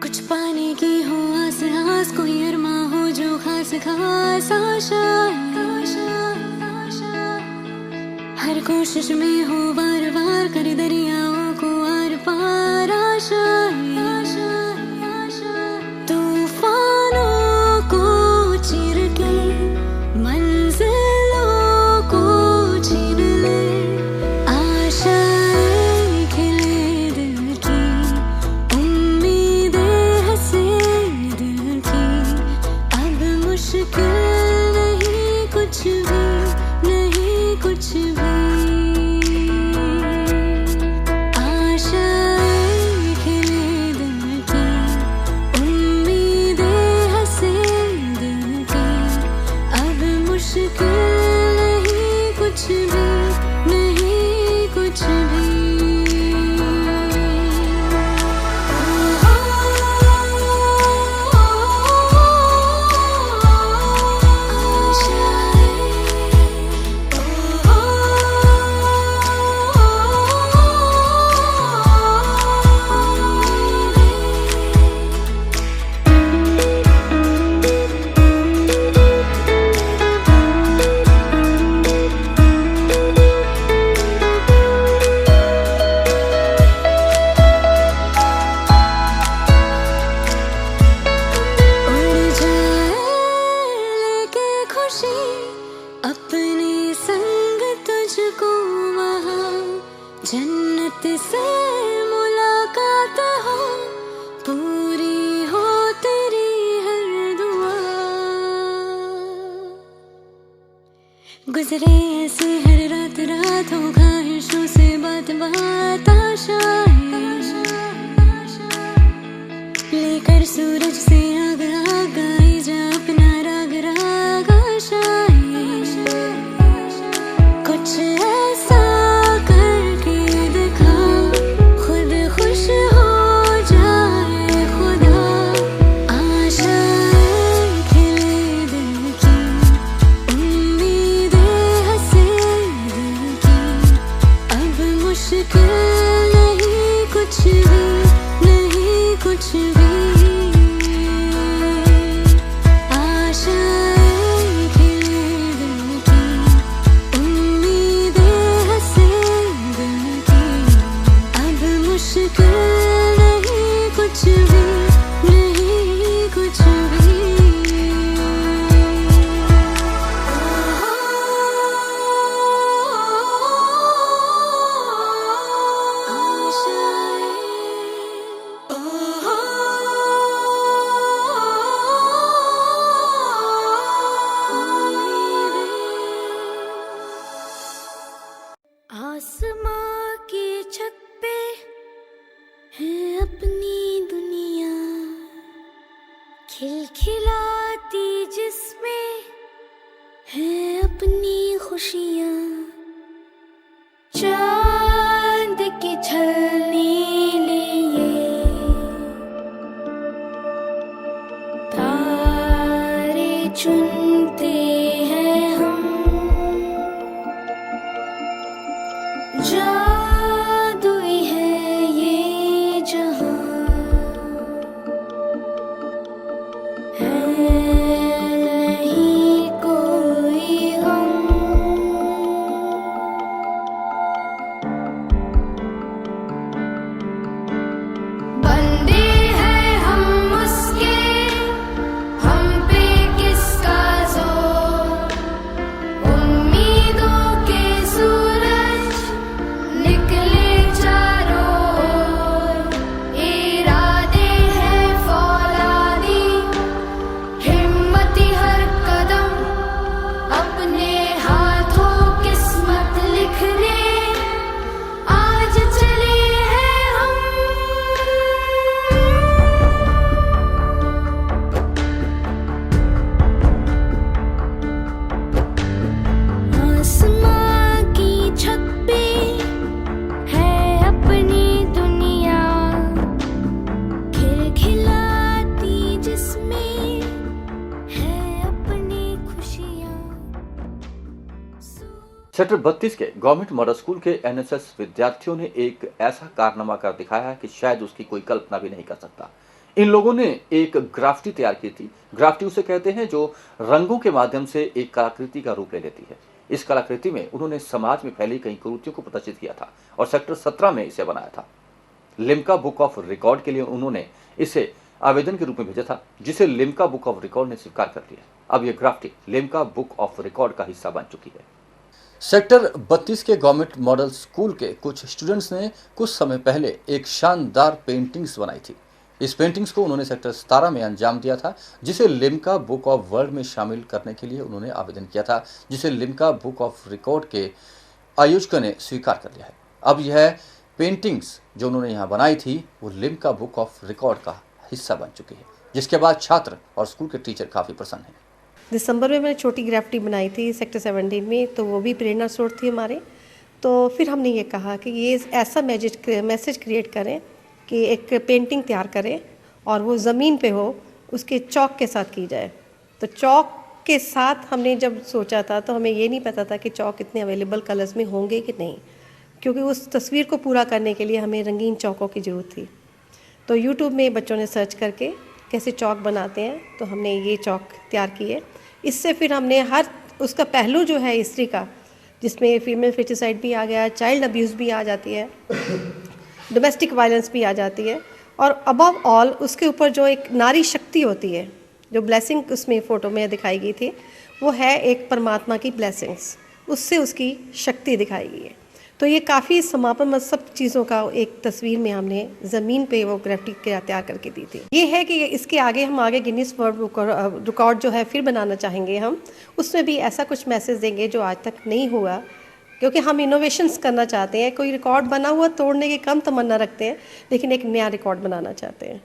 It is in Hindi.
कुछ पाने की हो आस आस, कोई अरमा हो जो खास खास आशा हर कोशिश में हो बार बार, कर दरियाओं को आर पार आशा तूफानों को चीर के मंजिलों को छीन ले, आशाएं खिले दिल की, उम्मीदें हंसे दिल की, अब मुश्किल नहीं कुछ भी, नहीं कुछ भी। अपने संग तुझको वहाँ जन्नत से मुलाकात हो, पूरी हो तेरी हर दुआ। गुजरे ऐसे हर रात रात हो, ख्वाहिशों से बात बात आशाएं लेकर सूरज से आग आग आई जा, अपना राग राग आशाएं कुछ ऐसा करके दिखा, खुद खुश हो जाए खुदा। आशाएं खिले दिल की, उम्मीदें हंसे दिल की, अब मुश्किल नहीं कुछ भी, नहीं कुछ भी। आसमां की छत पे है अपनी दुनिया, खिलखिलाती जिसमें है अपनी खुशियाँ, चांद की छलनी लिए तारे चुनते हैं हम, जादुई है ये जहां, है नहीं कोई गम। बंदे हैं हम उसके, हम पे किसका जोर, उम्मीदों के सूरज निकले चारों ओर, इरादे हैं फौलादी, हिम्मती हर कदम, अपने हाथों किस्मत लिखने आज चले हैं हम। आसमां की छत पे है अपनी दुनिया, खिलखिलाती जिसमें है अपनी खुशियाँ। सेक्टर 32 के गवर्नमेंट मॉडल स्कूल के एनएसएस विद्यार्थियों ने एक ऐसा कारनामा कर दिखाया है कि शायद उसकी कोई कल्पना भी नहीं कर सकता। इन लोगों ने एक ग्राफिटी तैयार की थी। ग्राफिटी उसे कहते हैं जो रंगों के माध्यम से एक कलाकृति का रूप ले लेती है। इस कलाकृति में उन्होंने समाज में फैली कई कुरीतियों को प्रदर्शित किया था और सेक्टर 17 में इसे बनाया था। लिम्का बुक ऑफ रिकॉर्ड के लिए उन्होंने इसे आवेदन के रूप में भेजा था, जिसे लिम्का बुक ऑफ रिकॉर्ड ने स्वीकार कर लिया। अब यह graffiti Limca book of record का हिस्सा बन चुकी है। सेक्टर 32 के गवर्नमेंट मॉडल स्कूल के कुछ स्टूडेंट्स ने कुछ समय पहले एक शानदार पेंटिंग्स बनाई थी। इस पेंटिंग्स को उन्होंने सेक्टर 17 में अंजाम दिया था, जिसे लिम्का बुक ऑफ वर्ल्ड में शामिल करने के लिए उन्होंने आवेदन किया था, जिसे लिम्का बुक ऑफ रिकॉर्ड के आयोजकों ने स्वीकार कर लिया है। अब यह पेंटिंग्स जो उन्होंने यहाँ बनाई थी वो लिम्का बुक ऑफ रिकॉर्ड का हिस्सा बन चुकी है, जिसके बाद छात्र और स्कूल के टीचर काफ़ी प्रसन्न हैं। दिसंबर में मैंने छोटी ग्राफिटी बनाई थी सेक्टर 17 में, तो वो भी प्रेरणा स्रोत थी हमारे। तो फिर हमने ये कहा कि ये ऐसा मैसेज क्रिएट करें कि एक पेंटिंग तैयार करें और वो ज़मीन पे हो, उसके चौक के साथ की जाए। तो चौक के साथ हमने जब सोचा था तो हमें ये नहीं पता था कि चौक इतने अवेलेबल कलर्स में होंगे कि नहीं, क्योंकि उस तस्वीर को पूरा करने के लिए हमें रंगीन चौकों की ज़रूरत थी। तो यूट्यूब में बच्चों ने सर्च करके कैसे चौक बनाते हैं, तो हमने ये चौक तैयार किए। इससे फिर हमने हर उसका पहलू जो है हिस्ट्री का, जिसमें फीमेल फेटिसाइड भी आ गया, चाइल्ड अब्यूज़ भी आ जाती है, डोमेस्टिक वायलेंस भी आ जाती है, और अबव ऑल उसके ऊपर जो एक नारी शक्ति होती है, जो ब्लेसिंग उसमें फ़ोटो में दिखाई गई थी, वो है एक परमात्मा की ब्लेसिंग्स, उससे उसकी शक्ति दिखाई गई है। तो ये काफ़ी समापन सब चीज़ों का एक तस्वीर में हमने ज़मीन पे वो ग्राफिटी तैयार करके दी थी। ये है कि इसके आगे हम आगे गिनीज वर्ल्ड रिकॉर्ड जो है फिर बनाना चाहेंगे हम, उसमें भी ऐसा कुछ मैसेज देंगे जो आज तक नहीं हुआ, क्योंकि हम इनोवेशंस करना चाहते हैं। कोई रिकॉर्ड बना हुआ तोड़ने की कम तमन्ना रखते हैं, लेकिन एक नया रिकॉर्ड बनाना चाहते हैं।